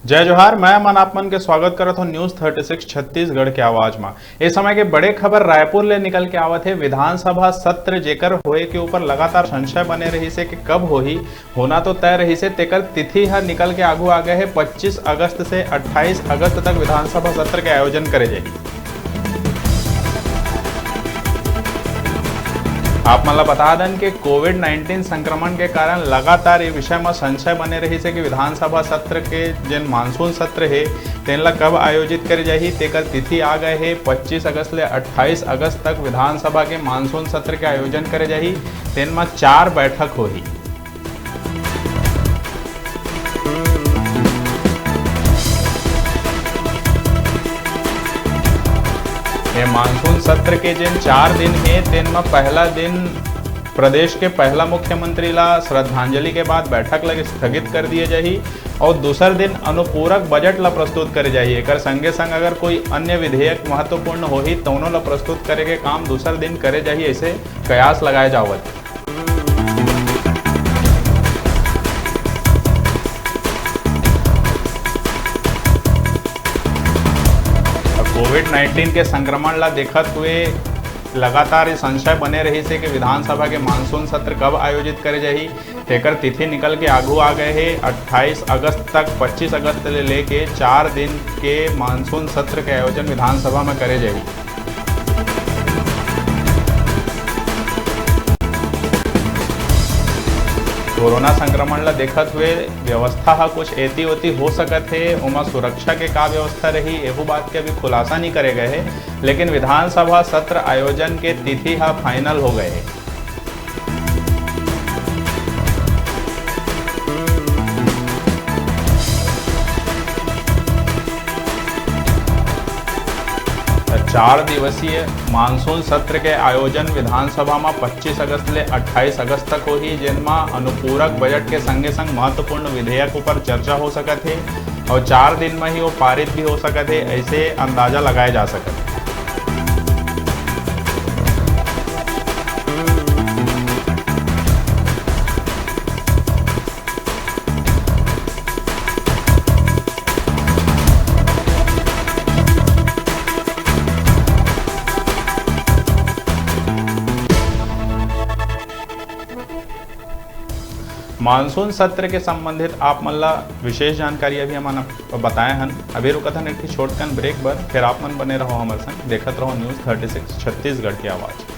जय जोहार। मैं अमन आप मन के स्वागत करत हूँ न्यूज 36 छत्तीसगढ़ के आवाज में। इस समय के बड़े खबर रायपुर ले निकल के आवत है। विधानसभा सत्र जेकर होए के ऊपर लगातार संशय बने रही से कि कब होही, होना तो तय रही से तेकर तिथि है निकल के आगू आ गए है। 25 अगस्त से 28 अगस्त तक विधानसभा सत्र के आयोजन करे जाए। आप मतलब बता दें कि कोविड-19 संक्रमण के कारण लगातार ये विषय में संशय बने रही से कि विधानसभा सत्र के जिन मानसून सत्र है तेन कब आयोजित करे जाही। तेकर तिथि आ गए है 25 अगस्त ले 28 अगस्त तक विधानसभा के मानसून सत्र के आयोजन करे जाही। तेन में 4 बैठक होही। ये मानसून सत्र के जिन 4 दिन है तेन में पहला दिन प्रदेश के पहला मुख्यमंत्री ला श्रद्धांजलि के बाद बैठक लगे स्थगित कर दिए जाही और दूसर दिन अनुपूरक बजट ला प्रस्तुत करे जाही। एक संगे संग अगर कोई अन्य विधेयक महत्वपूर्ण होही दोनों ला प्रस्तुत करे के काम दूसर दिन करे जाही, ऐसे कयास लगाए जावत। कोविड-19 के संक्रमण ला देखत हुए लगातार संशय बने रही से कि विधानसभा के मानसून सत्र कब आयोजित करे जाही। तेकर तिथि निकल के आगू आ गए हैं 28 अगस्त तक। 25 अगस्त ले लेके 4 दिन के मानसून सत्र के आयोजन विधानसभा में करे जाही। कोरोना संक्रमण ला देखत हुए व्यवस्था हा कुछ एती ओती हो सकत है। उमा सुरक्षा के का व्यवस्था रही एहू बात के अभी खुलासा नहीं करे गए है, लेकिन विधानसभा सत्र आयोजन के तिथि हा फाइनल हो गए है। चार दिवसीय मानसून सत्र के आयोजन विधानसभा में 25 अगस्त ले 28 अगस्त तक होही, जिनमें अनुपूरक बजट के संगे संग महत्वपूर्ण विधेयक ऊपर चर्चा हो सकत है और 4 दिन में ही वो पारित भी हो सकत है, ऐसे अंदाजा लगाया जा सकता है। मानसून सत्र के संबंधित आप मन ला विशेष जानकारी अभी हमन बताए हन। अभी रुकत हन एक छोटकन ब्रेक बर, फिर आप मन बने रहो हमारे संग, देखत रहो न्यूज 36 छत्तीसगढ़ की आवाज़।